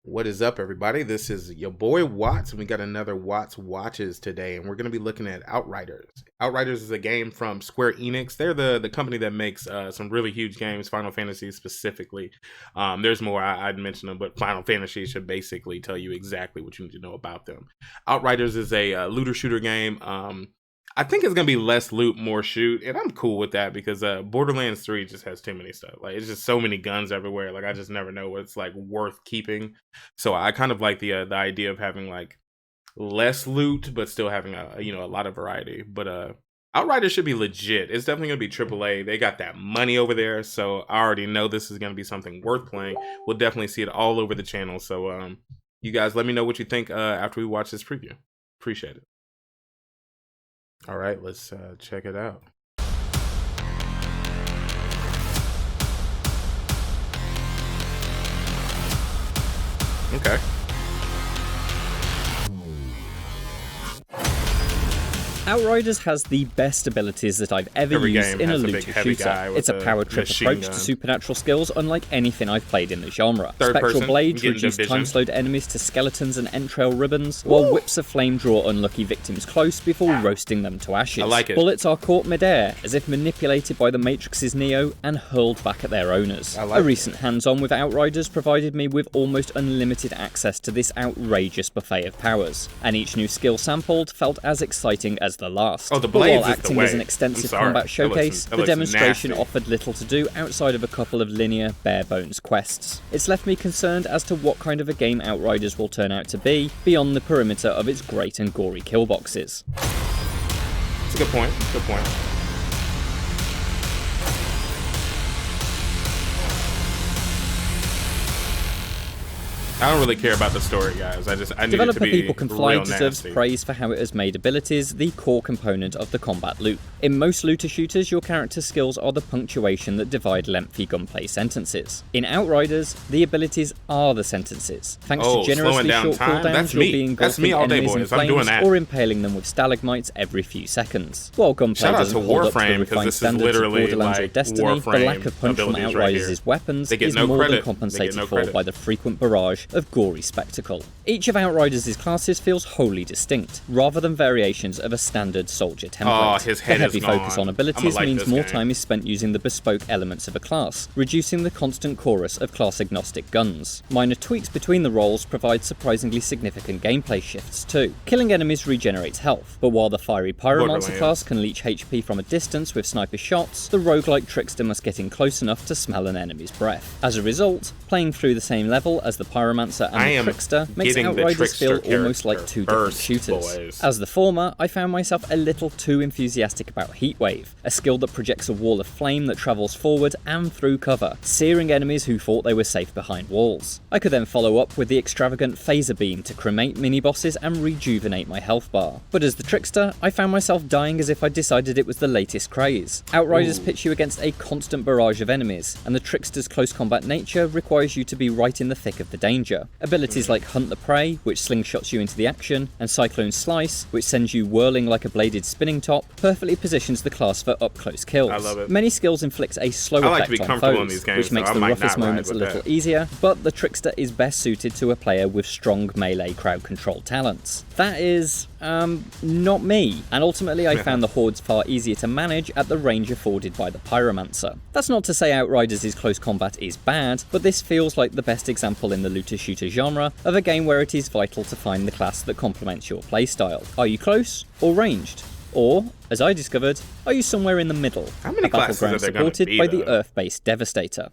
What is up, everybody? This is your boy Watts, and we got another Watts Watches today, and we're going to be looking at Outriders. Outriders is a game from Square Enix. They're the company that makes some really huge games, Final Fantasy specifically. There's more, I'd mention them, but Final Fantasy should basically tell you exactly what you need to know about them. Outriders is a looter shooter game. I think it's going to be less loot, more shoot, and I'm cool with that because Borderlands 3 just has too many stuff. Like, it's just so many guns everywhere. Like, I just never know what's, like, worth keeping. So I kind of like the idea of having, like, less loot, but still having, a lot of variety. But Outriders should be legit. It's definitely going to be AAA. They got that money over there, so I already know this is going to be something worth playing. We'll definitely see it all over the channel. So you guys let me know what you think after we watch this preview. Appreciate it. All right, let's check it out. Okay. Outriders has the best abilities that I've ever used in a looter shooter. It's a power trip approach to supernatural skills unlike anything I've played in the genre. Spectral blades reduce time-slowed enemies to skeletons and entrail ribbons, while whips of flame draw unlucky victims close before roasting them to ashes. I like it. Bullets are caught mid-air, as if manipulated by the Matrix's Neo and hurled back at their owners. A recent hands-on with Outriders provided me with almost unlimited access to this outrageous buffet of powers, and each new skill sampled felt as exciting as the last. Oh, the blades while acting as an extensive combat showcase, the demonstration offered little to do outside of a couple of linear, bare-bones quests. It's left me concerned as to what kind of a game Outriders will turn out to be, beyond the perimeter of its great and gory kill boxes. That's a good point. Good point. I don't really care about the story, guys. I need it to be Developer People Can Fly real deserves nasty. praise for how it has made abilities the core component of the combat loop. In most looter shooters, your character's skills are the punctuation that divide lengthy gunplay sentences. In Outriders, the abilities are the sentences. Thanks to generously short cooldowns, you'll be engulfing enemies in flames or impaling them with stalagmites every few seconds. While gunplay doesn't hold up to the refined standards of Borderlands or Destiny, the lack of punch from Outriders' weapons is more than compensated for by the frequent barrage of gory spectacle. Each of Outriders' classes feels wholly distinct, rather than variations of a standard soldier template. His head the heavy focus on abilities means more time is spent using the bespoke elements of a class, reducing the constant chorus of class-agnostic guns. Minor tweaks between the roles provide surprisingly significant gameplay shifts too. Killing enemies regenerates health, but while the fiery Pyromancer class can leech HP from a distance with sniper shots, the roguelike Trickster must get in close enough to smell an enemy's breath. As a result, playing through the same level as the Pyromancer and the Trickster makes Outriders feel almost like two different shooters. As the former, I found myself a little too enthusiastic about Heatwave, a skill that projects a wall of flame that travels forward and through cover, searing enemies who thought they were safe behind walls. I could then follow up with the extravagant Phaser Beam to cremate mini-bosses and rejuvenate my health bar. But as the Trickster, I found myself dying as if I decided it was the latest craze. Outriders pitch you against a constant barrage of enemies, and the Trickster's close combat nature requires you to be right in the thick of the danger. Abilities like Hunt the Prey, which slingshots you into the action, and Cyclone Slice, which sends you whirling like a bladed spinning top, perfectly positions the class for up-close kills. I love it. Many skills inflict a slow effect on foes, which makes the roughest moments a little easier, but the Trickster is best suited to a player with strong melee crowd control talents. That is, not me, and ultimately I found the hordes far easier to manage at the range afforded by the Pyromancer. That's not to say Outriders' close combat is bad, but this feels like the best example in the looter shooter genre of a game where it is vital to find the class that complements your playstyle. Are you close or ranged? Or, as I discovered, are you somewhere in the middle? How many classes are there supported by the Earth-based Devastator.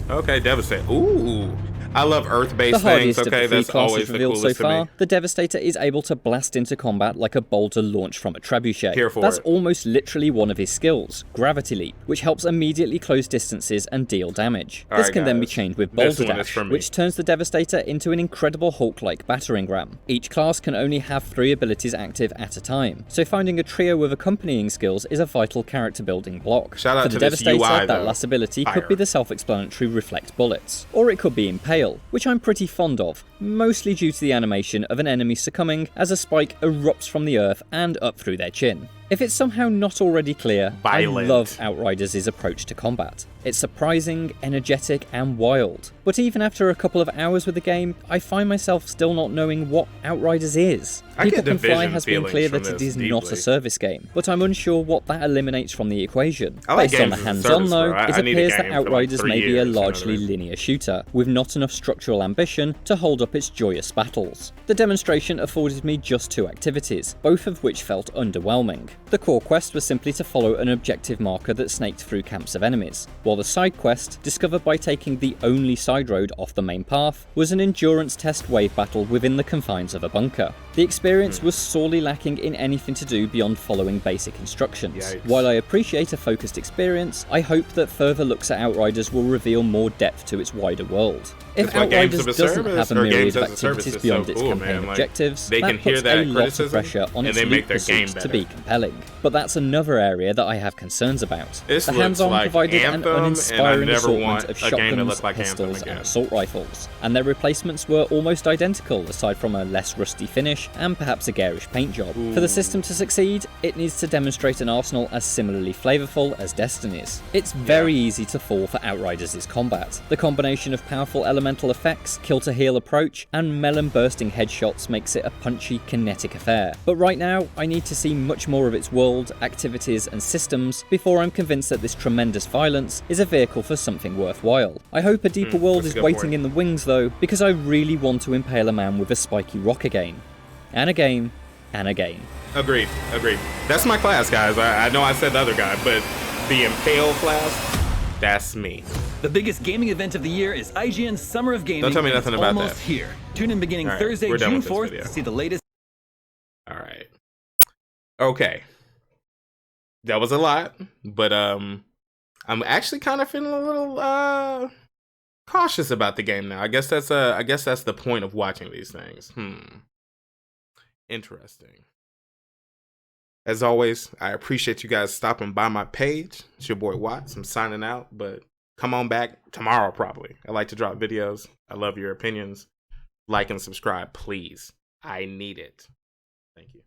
Okay, Devastator. Ooh. I love Earth-based things, okay? That's always the coolest so far, to me. The Devastator is able to blast into combat like a boulder launched from a trebuchet. Here for That's it. almost literally one of his skills, Gravity Leap, which helps immediately close distances and deal damage. This can then be chained with Boulder Dash, which turns the Devastator into an incredible Hulk-like battering ram. Each class can only have 3 abilities active at a time, so finding a trio with accompanying skills is a vital character building block. Shout out for to the this Devastator, UI, that last ability could be the self-explanatory Reflect Bullets, or it could be Impale, which I'm pretty fond of, mostly due to the animation of an enemy succumbing as a spike erupts from the earth and up through their chin. If it's somehow not already clear, Violent. I love Outriders' approach to combat. It's surprising, energetic, and wild. But even after a couple of hours with the game, I find myself still not knowing what Outriders is. People Can Fly has been clear that it is not a service game, but I'm unsure what that eliminates from the equation. Based on the hands-on though, it appears that Outriders may be a largely linear shooter, with not enough structural ambition to hold up its joyous battles. The demonstration afforded me just 2 activities, both of which felt underwhelming. The core quest was simply to follow an objective marker that snaked through camps of enemies, while the side quest, discovered by taking the only side road off the main path, was an endurance test wave battle within the confines of a bunker. The experience was sorely lacking in anything to do beyond following basic instructions. Yikes. While I appreciate a focused experience, I hope that further looks at Outriders will reveal more depth to its wider world. If Outriders doesn't have a myriad of activities beyond its campaign objectives, that puts a lot of pressure on its loot pursuits to be compelling. But that's another area that I have concerns about. The hands-on provided an uninspiring assortment of shotguns, pistols, and assault rifles, and their replacements were almost identical aside from a less rusty finish and perhaps a garish paint job. For the system to succeed, it needs to demonstrate an arsenal as similarly flavourful as Destiny's. It's very easy to fall for Outriders' combat. The combination of powerful elemental effects, kill-to-heal approach, and melon-bursting headshots makes it a punchy, kinetic affair. But right now, I need to see much more of its world, activities, and systems before I'm convinced that this tremendous violence is a vehicle for something worthwhile. I hope a deeper world is waiting in the wings though, because I really want to impale a man with a spiky rock again. And again, and again. Agreed. That's my class, guys. I know I said the other guy, but the Impale class, that's me. The biggest gaming event of the year is IGN's Summer of Gaming. Don't tell me nothing about that. Almost here. Tune in beginning Thursday, June 4th to see the latest. All right. Okay. That was a lot, but I'm actually kind of feeling a little cautious about the game now. I guess that's the point of watching these things. Interesting. As always, I appreciate you guys stopping by my page. It's your boy Watts. I'm signing out, but come on back tomorrow probably. I like to drop videos. I love your opinions. Like and subscribe, please. I need it. Thank you.